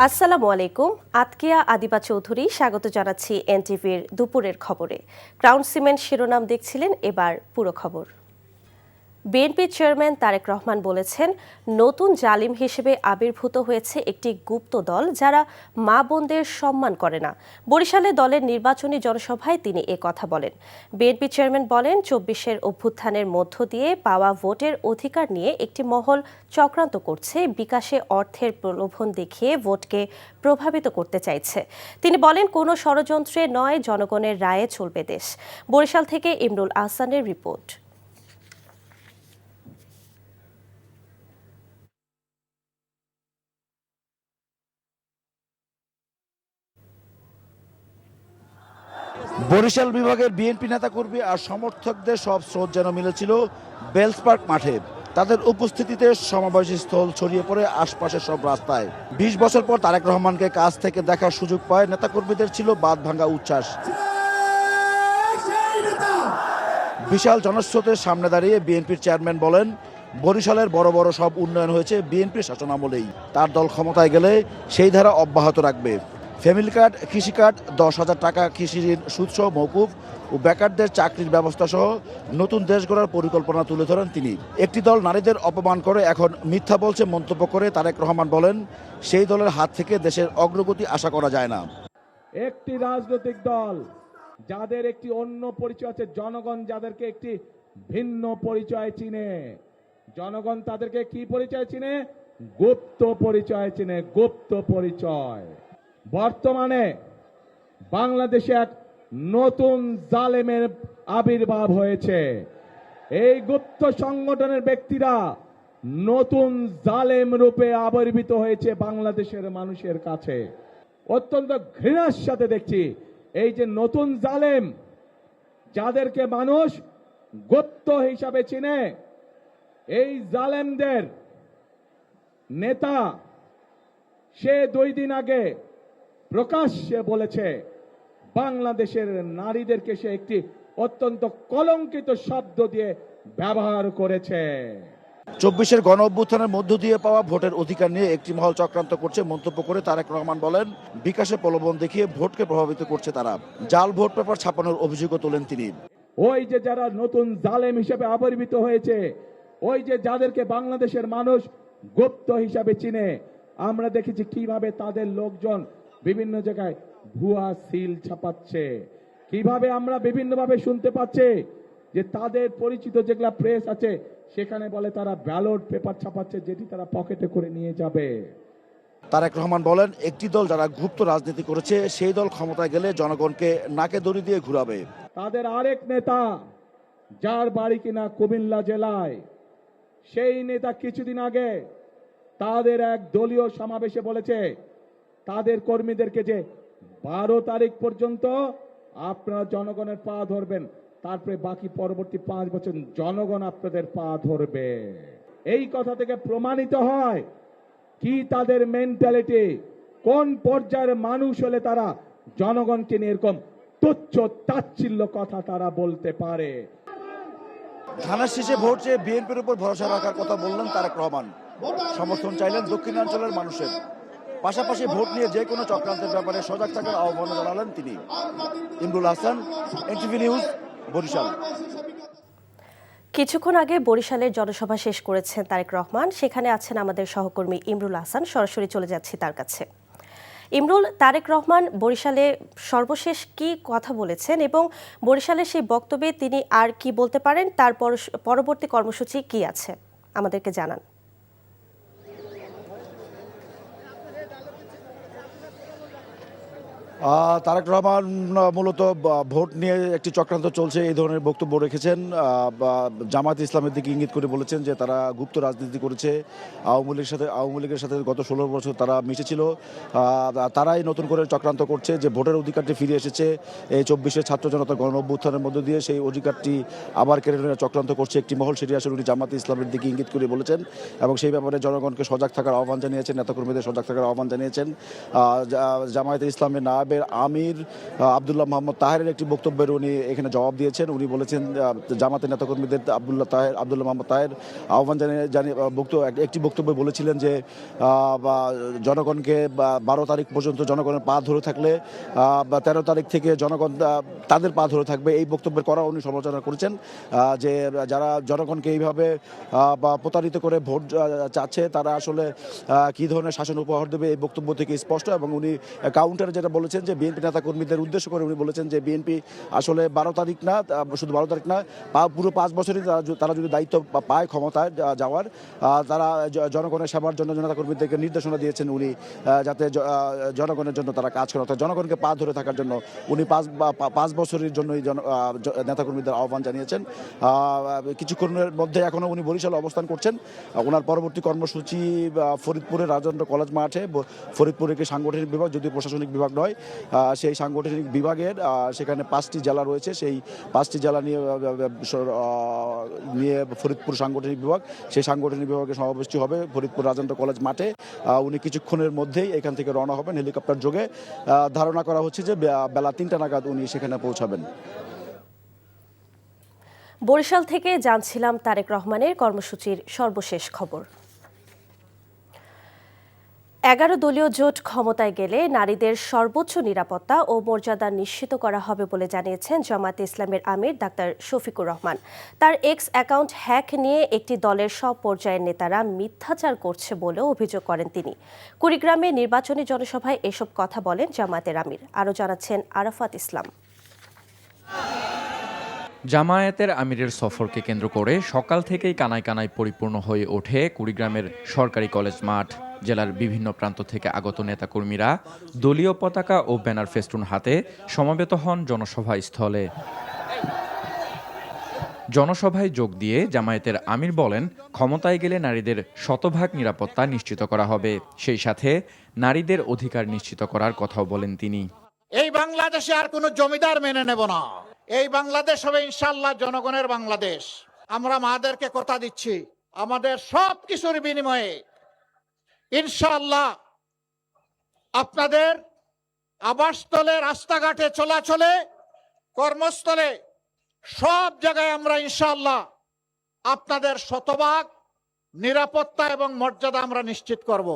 আসসালামু আলাইকুম। আতকিয়া আদিবা চৌধুরী স্বাগত জানাচ্ছি এনটিভির দুপুরের খবরে। ক্রাউন সিমেন্ট শিরোনাম দেখছিলেন, এবার পুরো খবর। বিএনপি চেয়ারম্যান তারেক রহমান বলেছেন, নতুন জালিম হিসেবে আবির্ভূত হয়েছে একটি গুপ্ত দল যারা মা বোনদের সম্মান করে না। বরিশালে দলের নির্বাচনী জনসভায় তিনি কথা বলেন। বিএনপি চেয়ারম্যান বলেন, ২৪-এর অভ্যুত্থানের মধ্য দিয়ে পাওয়া ভোটের অধিকার নিয়ে একটি মহল চক্রান্ত করছে, বিকাশে অর্থের প্রলোভন দেখিয়ে ভোটকে প্রভাবিত করতে চাইছে। তিনি বলেন, কোনো ষড়যন্ত্রে নয়, জনগণের রায়ে চলবে দেশ। বরিশাল থেকে ইমরুল আহসানের রিপোর্ট। বরিশাল বিভাগের বিএনপি নেতাকর্মী আর সমর্থকদের সব স্রোত যেন মিলেছিল বেলস পার্ক মাঠে। তাদের উপস্থিতিতে সমাবেশী স্থল ছড়িয়ে পড়ে আশপাশের সব রাস্তায়। ২০ বছর পর তারেক রহমানকে কাছ থেকে দেখার সুযোগ পায় নেতাকর্মীদের ছিল বাঁধ ভাঙা উচ্ছ্বাস। বিশাল জনস্রোতের সামনে দাঁড়িয়ে বিএনপির চেয়ারম্যান বলেন, বরিশালের বড় বড় সব উন্নয়ন হয়েছে বিএনপির শাসনামলেই। তার দল ক্ষমতায় গেলে সেই ধারা অব্যাহত রাখবে। ফ্যামিলি কার্ড, কৃষি কার্ড, ১০,০০০ টাকা কৃষি ঋণ সুদসহ মওকুফ ও বেকারদের চাকরির ব্যবস্থা সহ নতুন দেশ গড়ার পরিকল্পনা তুলে ধরেন তিনি। একটি দল নারীদের অপমান করে এখন মিথ্যা বলছে মন্তব্য করে তারেক রহমান বলেন, সেই দলের হাত থেকে দেশের অগ্রগতি আশা করা যায় না। একটি রাজনৈতিক দল যাদের একটি অন্য পরিচয় আছে, জনগণ যাদেরকে একটি ভিন্ন পরিচয় চিনে, জনগণ তাদেরকে কি পরিচয় চিনে? গুপ্ত পরিচয় চিনে, গুপ্ত পরিচয়। বর্তমানে বাংলাদেশে এক নতুন জালেমের আবির্ভাব হয়েছে। এই গুপ্ত সংগঠনের ব্যক্তিরা নতুন জালেম রূপে আবির্ভূত হয়েছে বাংলাদেশের মানুষের কাছে। অত্যন্ত ঘৃণার সাথে দেখছি এই যে নতুন জালেম, যাদেরকে মানুষ গুপ্ত হিসাবে চিনে, এই জালেমদের নেতা সে ২ দিন আগে প্রকাশ্যে বলেছে বাংলাদেশের নারীদেরকে সে একটি অত্যন্ত কলঙ্কিত শব্দ দিয়ে ব্যবহার করেছে। ২৪-এর গণ অভ্যুত্থানের মধ্য দিয়ে পাওয়া ভোটের অধিকার নিয়ে একটি মহল চক্রান্ত করছে মন্তব্য করে তারেক রহমান বলেন, বিকাশে প্রলোভন দেখিয়ে ভোটকে প্রভাবিত করছে তারা। জাল ভোট পেপার ছাপানোর অভিযোগও তোলেন তিনি। ওই যে যারা নতুন জালেম হিসেবে আবির্ভূত হয়েছে, ওই যে যাদেরকে বাংলাদেশের মানুষ গুপ্ত হিসাবে চিনে, আমরা দেখেছি কিভাবে তাদের লোকজন বিভিন্ন জায়গায় ভুয়া সিল ছাপাচ্ছে। কিভাবে আমরা বিভিন্নভাবে শুনতে পাচ্ছি যে তাদের পরিচিত যেগুলা প্রেস আছে সেখানে বলে তারা ব্যালট পেপার ছাপাচ্ছে, যেটি তারা পকেটে করে নিয়ে যাবে। তারেক রহমান বলেন, একটি দল যারা গুপ্ত রাজনীতি করেছে সেই দল ক্ষমতায় গেলে জনগণকে নাকে দড়ি দিয়ে ঘুরাবে। তাদের আরেক নেতা, যার বাড়ি কিনা কুমিল্লা জেলায়, সেই নেতা কিছুদিন আগে তাদের এক দলীয় সমাবেশে বলেছে তাদের কর্মীদেরকে যে ১২ তারিখ পর্যন্ত আপনারা জনগণের পা ধরবেন, তারপরে বাকি পরবর্তী 5 বছর জনগণ আপনাদের পা ধরবে। এই কথা থেকে প্রমাণিত হয় কি তাদের মেন্টালিটি, কোন পর্যায়ের মানুষ হলে তারা জনগণকে নিয়ে এরকম তুচ্ছ তাচ্ছিল্য কথা তারা বলতে পারে। ধানের শীষে ভোট চেয়ে বিএনপির উপর ভরসা রাখার কথা বললেন তারেক রহমান। সমর্থন চাইলেন দক্ষিণাঞ্চলের মানুষের। পাশাপাশি ভোট নিয়ে যে কোনো চক্রান্তের ব্যাপারে সজাগ থাকার আহ্বান জানালেন তিনি। Imrul Ahsan, NTV news, Barishal. কিছুক্ষণ আগে বরিশালের জনসভা শেষ করেছেন তারেক রহমান। সেখানে আছেন আমাদের সহকর্মী ইমরুল আহসান। সরাসরি চলে যাচ্ছি তার কাছে। ইমরুল, তারেক রহমান বরিশালে সর্বশেষ কি কথা বলেছেন এবং বরিশালের সেই বক্তব্যে তিনি আর কি বলতে পারেন, তার পরবর্তী কর্মসূচি কি আছে আমাদেরকে জানান। তারেক রহমান মূলত ভোট নিয়ে একটি চক্রান্ত চলছে এই ধরনের বক্তব্য রেখেছেন। জামায়াত ইসলামের দিকে ইঙ্গিত করে বলেছেন যে তারা গুপ্ত রাজনীতি করেছে, আওয়ামী লীগের সাথে গত 16 বছর তারা মিশেছিল। তারাই নতুন করে চক্রান্ত করছে যে ভোটের অধিকারটি ফিরে এসেছে এই 24-এর ছাত্র জনতা গণ অভ্যুত্থানের মধ্য দিয়ে, সেই অধিকারটি আবার কেড়ে নেওয়ার চক্রান্ত করছে একটি মহল। সেটি আসলে উনি জামায়াত ইসলামের দিকে ইঙ্গিত করে বলেছেন এবং সেই ব্যাপারে জনগণকে সজাগ থাকার আহ্বান জানিয়েছেন, নেতাকর্মীদের সজাগ থাকার আহ্বান জানিয়েছেন। জামায়াত ইসলামের নায়েব র্যাবের আমির আবদুল্লাহ মোহাম্মদ তাহেরের একটি বক্তব্যের উনি এখানে জবাব দিয়েছেন। উনি বলেছেন জামাতের নেতাকর্মীদের আবদুল্লাহ মোহাম্মদ তাহের আহ্বান জানিয়ে একটি বক্তব্যে বলেছিলেন যে জনগণকে 12 তারিখ পর্যন্ত জনগণের পা ধরে থাকলে 13 তারিখ থেকে জনগণ তাদের পা ধরে থাকবে। এই বক্তব্যের করা উনি সমালোচনা করেছেন যে যারা জনগণকে এইভাবে প্রতারিত করে ভোট চাচ্ছে তারা আসলে কি ধরনের শাসন উপহার দেবে এই বক্তব্য থেকে স্পষ্ট। এবং উনি কাউন্টারে যেটা বলেছেন যে বিএনপি নেতাকর্মীদের উদ্দেশ্য করে উনি বলেছেন যে বিএনপি আসলে 12 তারিখ না, শুধু 12 তারিখ না, পুরো 5 বছরই তারা যদি দায়িত্ব পায় ক্ষমতায় যাওয়ার, তারা জনগণের সেবার জন্য নেতাকর্মীদেরকে নির্দেশনা দিয়েছেন উনি যাতে জনগণের জন্য তারা কাজ করেন, অর্থাৎ জনগণকে পা ধরে থাকার জন্য উনি 5 বছরের জন্যই নেতাকর্মীদের আহ্বান জানিয়েছেন। কিছুক্ষণের মধ্যে এখনও উনি বরিশালে অবস্থান করছেন। ওনার পরবর্তী কর্মসূচি ফরিদপুরের রাজেন্দ্র কলেজ মাঠে। ফরিদপুর একটি সাংগঠনিক বিভাগ, যদিও প্রশাসনিক বিভাগ নয়, সেই সাংগঠনিক বিভাগের সেখানে 5টি জেলা রয়েছে। সেই 5টি জেলা নিয়ে ফরিদপুর সাংগঠনিক বিভাগ, সেই সাংগঠনিক বিভাগের সমাবেশটি হবে ফরিদপুর রাজেন্দ্র কলেজ মাঠে। উনি কিছুক্ষণের মধ্যেই এখান থেকে রওনা হবেন হেলিকপ্টার যোগে। ধারণা করা হচ্ছে যে বেলা 3টা নাগাদ উনি সেখানে পৌঁছাবেন। বরিশাল থেকে জানছিলাম তারেক রহমানের কর্মসূচির সর্বশেষ খবর। 11 দলীয় জোট ক্ষমতায় গেলে নারীদের সর্বোচ্চ নিরাপত্তা ও মর্যাদা নিশ্চিত করা হবে বলে জানিয়েছেন জামায়াতে ইসলামের আমির ডাক্তার শফিকুর রহমান। তার এক্স অ্যাকাউন্ট হ্যাক নিয়ে একটি দলের সব পর্যায়ের নেতারা মিথ্যাচার করছে বলেও অভিযোগ করেন তিনি। কুড়িগ্রামে নির্বাচনী জনসভায় এসব কথা বলেন জামায়াতের আমির। আরও জানাচ্ছেন আরাফাত ইসলাম। জামায়াতের আমিরের সফরকে কেন্দ্র করে সকাল থেকেই কানায় কানায় পরিপূর্ণ হয়ে ওঠে কুড়িগ্রামের সরকারি কলেজ মাঠ। জেলার বিভিন্ন প্রান্ত থেকে আগত নেতাকর্মীরা দলীয় পতাকা ও ব্যানার ফেস্টুন হাতে সমবেত হন জনসভাস্থলে। জনসভায় যোগ দিয়ে জামায়াতের আমির বলেন, ক্ষমতায় গেলে নারীদের শতভাগ নিরাপত্তা নিশ্চিত করা হবে, সেই সাথে নারীদের অধিকার নিশ্চিত করার কথাও বলেন তিনি। এই বাংলাদেশে আর কোনো জমিদার মেনে নেব না। এই বাংলাদেশ হবে ইনশাআল্লাহ জনগণের বাংলাদেশ। আমরা মাদেরকে কথা দিচ্ছি, আমাদের সব কিছুর বিনিময়ে ইনশাআল্লাহ আপনাদের আবাসস্থলে, রাস্তাঘাটে, চলাচলে, কর্মস্থলে সব জায়গায় আমরা ইনশাআল্লাহ আপনাদের শতভাগ নিরাপত্তা এবং মর্যাদা আমরা নিশ্চিত করব।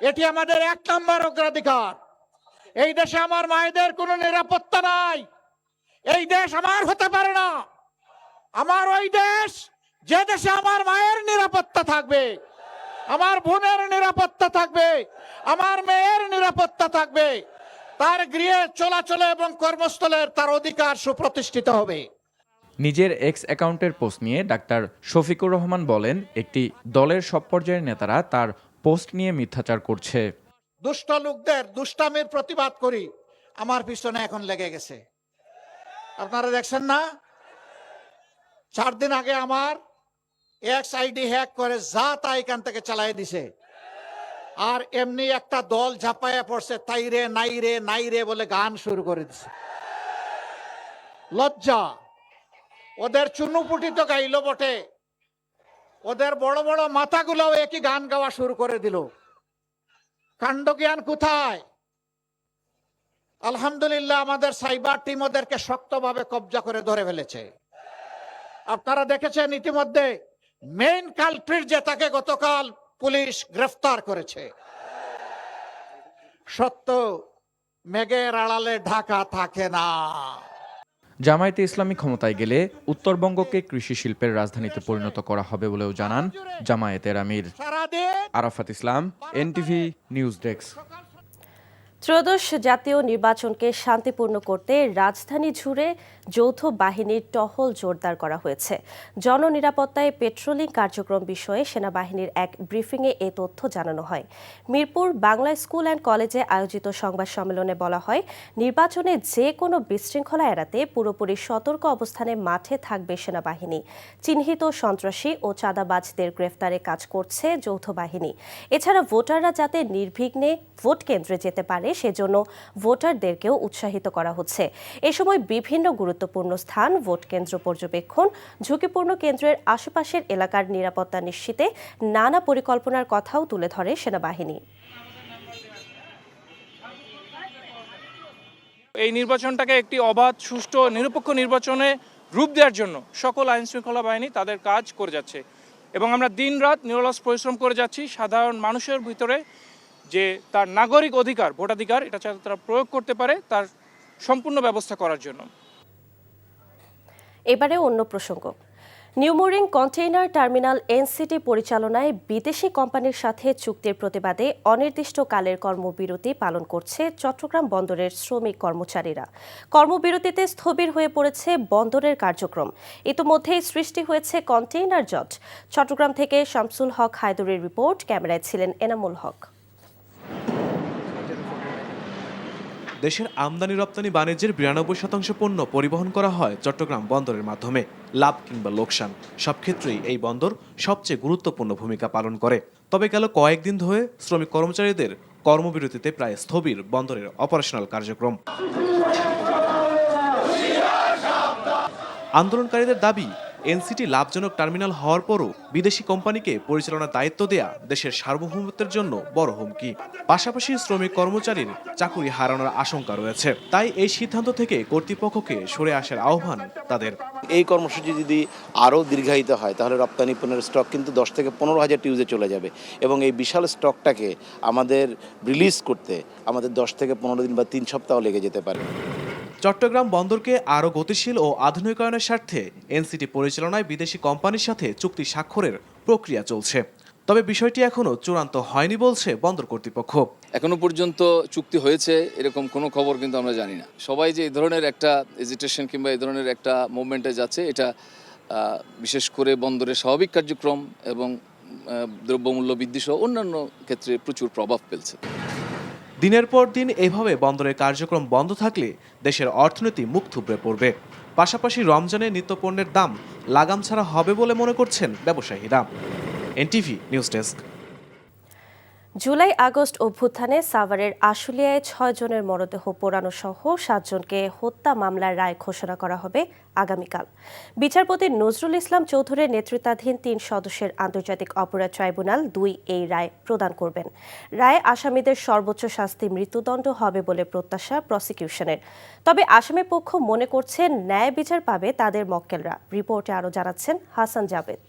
এটি আমাদের 1 নম্বর অগ্রাধিকার। এই দেশে আমার মায়েদের কোনো নিরাপত্তা নাই। এই দেশ আমার হতে পারে না। আমার ওই দেশ, যে দেশে আমার মায়ের নিরাপত্তা থাকবে, আমার বোনের নিরাপত্তা থাকবে, আমার মেয়ের নিরাপত্তা থাকবে, তার গৃহে চলাচলে এবং কর্মস্থলের তার অধিকার সুপ্রতিষ্ঠিত হবে। নিজের এক্স অ্যাকাউন্টের পোস্ট নিয়ে ডাক্তার শফিকুর রহমান বলেন, একটি দলের সব পর্যায়ের নেতারা তার পোস্ট নিয়ে মিথ্যাচার করছে। দুষ্ট লোকদের দুষ্টামির প্রতিবাদ করি, আমার পিছনে এখন লেগে গেছে। আপনারা দেখছেন না, 4 দিন আগে আমার এক্স আইডি হ্যাক করে যা তা এখান থেকে চালাই দিছে। আর এমনি একটা দল ঝাঁপাইয়া পড়ছে, তাইরে নাইরে নাইরে বলে গান শুরু করে দিছে। লজ্জা! ওদের চুনুপুটি তো গাইল বটে, ওদের বড় বড় মাথাগুলো একই গান গাওয়া শুরু করে দিল। কাণ্ডজ্ঞান কোথায়? আলহামদুলিল্লাহ আমাদের সাইবার টিম ওদেরকে শক্তভাবে কবজা করে ধরে ফেলেছে। আপনারা দেখেছেন ইতিমধ্যে মেইন কালপ্রিট, যে তাকে গতকাল পুলিশ গ্রেফতার করেছে। সত্য মেঘের আড়ালে ঢাকা থাকে না। জামায়াতে ইসলামী ক্ষমতায় গেলে উত্তরবঙ্গকে কৃষি শিল্পের রাজধানীতে পরিণত করা হবে বলেও জানান জামায়াতের আমির। আরাফাত ইসলাম, এনটিভি নিউজ ডেস্ক। ত্রয়োদশ জাতীয় নির্বাচনকে শান্তিপূর্ণ করতে রাজধানী জুড়ে যৌথ বাহিনীর টহল জোরদার করা হয়েছে। জননিরাপত্তায় পেট্রোলিং কার্যক্রম বিষয়ে সেনাবাহিনীর এক ব্রিফিংয়ে এ তথ্য জানানো হয়। মিরপুর বাংলা স্কুল অ্যান্ড কলেজে আয়োজিত সংবাদ সম্মেলনে বলা হয়, নির্বাচনে যে কোনো বিশৃঙ্খলা এড়াতে পুরোপুরি সতর্ক অবস্থানে মাঠে থাকবে সেনাবাহিনী। চিহ্নিত সন্ত্রাসী ও চাঁদাবাজদের গ্রেফতারে কাজ করছে যৌথ বাহিনী। এছাড়া ভোটাররা যাতে নির্বিঘ্নে ভোট কেন্দ্রে যেতে পারে সেজন্য ভোটারদেরকেও উৎসাহিত করা হচ্ছে। এ সময় বিভিন্ন গুরুত্বপূর্ণ স্থান, ভোট কেন্দ্র পর্যবেক্ষণ, ঝুঁকিপূর্ণ কেন্দ্রের আশেপাশের এলাকার নিরাপত্তা নিশ্চিতে নানা পরিকল্পনার কথাও তুলে ধরে সেনাবাহিনী। এই নির্বাচনটাকে একটি অবাধ, সুষ্ঠু, নিরপেক্ষ নির্বাচনে রূপ দেওয়ার জন্য সকল আইনশৃঙ্খলা বাহিনী তাদের কাজ করে যাচ্ছে এবং আমরা দিনরাত নিরলস পরিশ্রম করে যাচ্ছি সাধারণ মানুষের ভিতরে যে তার নাগরিক অধিকার, ভোটাধিকার, এটা যাতে তারা প্রয়োগ করতে পারে তার সম্পূর্ণ ব্যবস্থা করার জন্য। এবারে অন্য প্রসঙ্গ। নিউমোরিং কন্টেইনার টার্মিনাল এনসিটি পরিচালনায় বিদেশি কোম্পানির সাথে চুক্তির প্রতিবাদে অনির্দিষ্টকালের কর্মবিরতি পালন করছে চট্টগ্রাম বন্দরের শ্রমিক কর্মচারীরা। কর্মবিরতিতে স্থবির হয়ে পড়েছে বন্দরের কার্যক্রম। ইতোমধ্যেই সৃষ্টি হয়েছে কন্টেইনার জট। চট্টগ্রাম থেকে শামসুল হক হায়দরের রিপোর্ট, ক্যামেরায় ছিলেন এনামুল হক। দেশের আমদানি রপ্তানি বাণিজ্যের ৯২% পণ্য পরিবহন করা হয় চট্টগ্রাম বন্দরের মাধ্যমে। লাভ কিংবা লোকসান সব ক্ষেত্রেই এই বন্দর সবচেয়ে গুরুত্বপূর্ণ ভূমিকা পালন করে। তবে গেল কয়েকদিন ধরে শ্রমিক কর্মচারীদের কর্মবিরতিতে প্রায় স্থবির বন্দরের অপারেশনাল কার্যক্রম। আন্দোলনকারীদের দাবি, এনসিটি লাভজনক টার্মিনাল হওয়ার পরও বিদেশি কোম্পানিকে পরিচালনার দায়িত্ব দেয়া দেশের সার্বভৌমত্বের জন্য বড় হুমকি। পাশাপাশি শ্রমিক কর্মচারীর চাকুরি হারানোর আশঙ্কা রয়েছে। তাই এই সিদ্ধান্ত থেকে কর্তৃপক্ষকে সরে আসার আহ্বান তাদের। এই কর্মসূচি যদি আরও দীর্ঘায়িত হয় তাহলে রপ্তানি পণ্যের স্টক কিন্তু 10 থেকে 15,000 টিউজে চলে যাবে এবং এই বিশাল স্টকটাকে আমাদের রিলিজ করতে আমাদের 10 থেকে 15 দিন বা 3 সপ্তাহ লেগে যেতে পারে। চট্টগ্রাম বন্দরকে আরও গতিশীল ও আধুনিকায়নের স্বার্থে এনসিটি পরিচালনায় বিদেশি কোম্পানির সাথে চুক্তি স্বাক্ষরের প্রক্রিয়া চলছে। তবে বিষয়টি এখনও চূড়ান্ত হয়নি বলছে বন্দর কর্তৃপক্ষ। এখনো পর্যন্ত চুক্তি হয়েছে এরকম কোনো খবর কিন্তু আমরা জানি না। সবাই যে এই ধরনের একটা এজিটেশন কিংবা এই ধরনের একটা মুভমেন্টে যাচ্ছে, এটা বিশেষ করে বন্দরের স্বাভাবিক কার্যক্রম এবং দ্রব্যমূল্য বৃদ্ধি সহ অন্যান্য ক্ষেত্রে প্রচুর প্রভাব ফেলছে। দিনের পর দিন এভাবে বন্দরের কার্যক্রম বন্ধ থাকলে দেশের অর্থনীতি মুখ থুবড়ে পড়বে। পাশাপাশি রমজানে নিত্যপণ্যের দাম লাগাম ছাড়া হবে বলে মনে করছেন ব্যবসায়ীরা। NTV news desk. July August অভ্যুত্থানে সাভারের আশুলিয়ায় 6 জনের মরদেহ পোড়ানো সহ 7 জনকে হত্যা মামলার রায় ঘোষণা করা হবে আগামীকাল। বিচারপতি নজরুল ইসলাম চৌধুরীর নেতৃত্বাধীন 3 সদস্যের আন্তর্জাতিক অপরাধ ট্রাইব্যুনাল 2 এই রায় প্রদান করবেন। রায়ে আসামিদের সর্বোচ্চ শাস্তি মৃত্যুদণ্ড হবে বলে প্রত্যাশা প্রসিকিউশনের। তবে আসামি পক্ষ মনে করছে ন্যায় বিচার পাবে তাদের মক্কেলরা। রিপোর্টে আরও জানাচ্ছেন হাসান জাবেদ।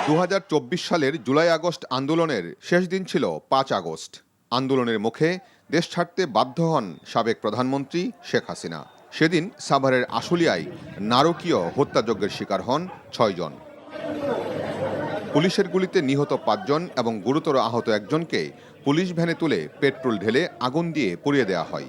2024 সালের জুলাই আগস্ট আন্দোলনের শেষ দিন ছিল 5 আগস্ট। আন্দোলনের মুখে দেশ ছাড়তে বাধ্য হন সাবেক প্রধানমন্ত্রী শেখ হাসিনা। সেদিন সাভারের আশুলিয়ায় নারকীয় হত্যাযজ্ঞের শিকার হন 6 জন। পুলিশের গুলিতে নিহত 5 জন এবং গুরুতর আহত একজনকে পুলিশ ভ্যানে তুলে পেট্রোল ঢেলে আগুন দিয়ে পুড়িয়ে দেওয়া হয়।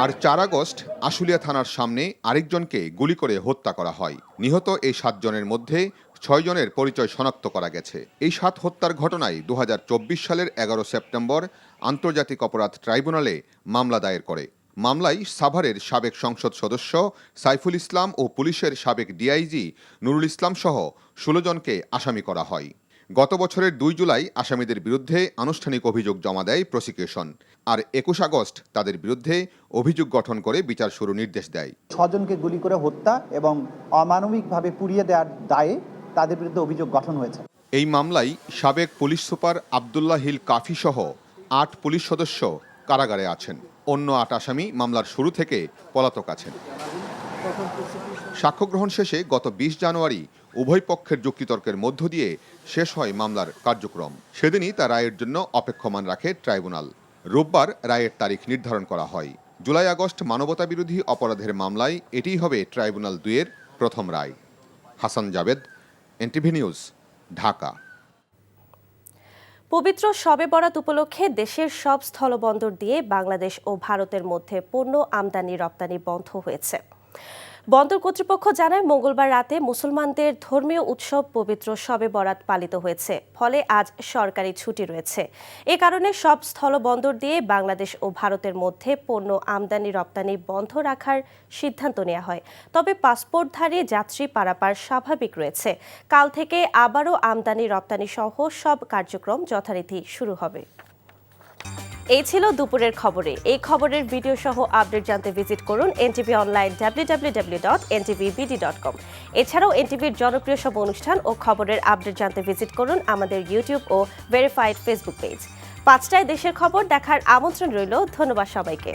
আর 4 আগস্ট আশুলিয়া থানার সামনে আরেকজনকে গুলি করে হত্যা করা হয়। নিহত এই 7 জনের মধ্যে 6 জনের পরিচয় শনাক্ত করা গেছে। এই 7 হত্যার ঘটনায় 2024 সালের 11 সেপ্টেম্বর আন্তর্জাতিক অপরাধ ট্রাইব্যুনালে মামলা দায়ের করে। মামলায় সাভারের সাবেক সংসদ সদস্য সাইফুল ইসলাম ও পুলিশের সাবেক ডিআইজি নুরুল ইসলাম সহ 16 জনকে আসামি করা হয়। গত বছরের 2 জুলাই আসামিদের বিরুদ্ধে আনুষ্ঠানিক অভিযোগ জমা দেয় প্রসিকিউশন। আর 21 আগস্ট তাদের বিরুদ্ধে অভিযোগ গঠন করে বিচার শুরু নির্দেশ দেয়। 6 জনকে গুলি করে হত্যা এবং অমানবিকভাবে পুড়িয়ে দেওয়ার দায়ে তাদের বিরুদ্ধে অভিযোগ গঠন হয়েছে। এই মামলায় সাবেক পুলিশ সুপার আবদুল্লাহ হিল কাফি সহ 8 পুলিশ সদস্য কারাগারে আছেন। অন্য 8 আসামি মামলার শুরু থেকে পলাতক আছেন। সাক্ষ্য গ্রহণ শেষে গত 20 জানুয়ারি উভয় পক্ষের যুক্তিতর্কের মধ্য দিয়ে শেষ হয় মামলার কার্যক্রম। সেদিনই তা রায়ের জন্য অপেক্ষমান রাখে ট্রাইব্যুনাল। রোববার রায়ের তারিখ নির্ধারণ করা হয়। জুলাই আগস্ট মানবতাবিরোধী অপরাধের মামলায় এটিই হবে ট্রাইব্যুনাল 2-এর প্রথম রায়। Hasan Jabed, NTV news, Dhaka. পবিত্র শবে বরাত উপলক্ষে দেশের সব স্থলবন্দর দিয়ে বাংলাদেশ ও ভারতের মধ্যে পণ্য আমদানি রপ্তানি বন্ধ হয়েছে। বন্দর কর্তৃপক্ষ জানায়, মঙ্গলবার রাতে মুসলমানদের ধর্মীয় উৎসব পবিত্র শবে বরাত পালিত হয়েছে, ফলে আজ সরকারি ছুটি রয়েছে। এ কারণে সব স্থলবন্দর দিয়ে বাংলাদেশ ও ভারতের মধ্যে পণ্য আমদানি রপ্তানি বন্ধ রাখার সিদ্ধান্ত নেওয়া হয়। তবে পাসপোর্টধারী যাত্রী পারাপার স্বাভাবিক রয়েছে। কাল থেকে আবারও আমদানি রপ্তানি সহ সব কার্যক্রম যথারীতি শুরু হবে। এই ছিল দুপুরের খবরে। এই খবরের ভিডিও সহ আপডেট জানতে ভিজিট করুন এনটিভি অনলাইন www.ntvbd.com। এছাড়াও এনটিভির জনপ্রিয় সব অনুষ্ঠান ও খবরের আপডেট জানতে ভিজিট করুন আমাদের ইউটিউব ও ভেরিফাইড ফেসবুক পেজ। 5টায় দেশের খবর দেখার আমন্ত্রণ রইল। ধন্যবাদ সবাইকে।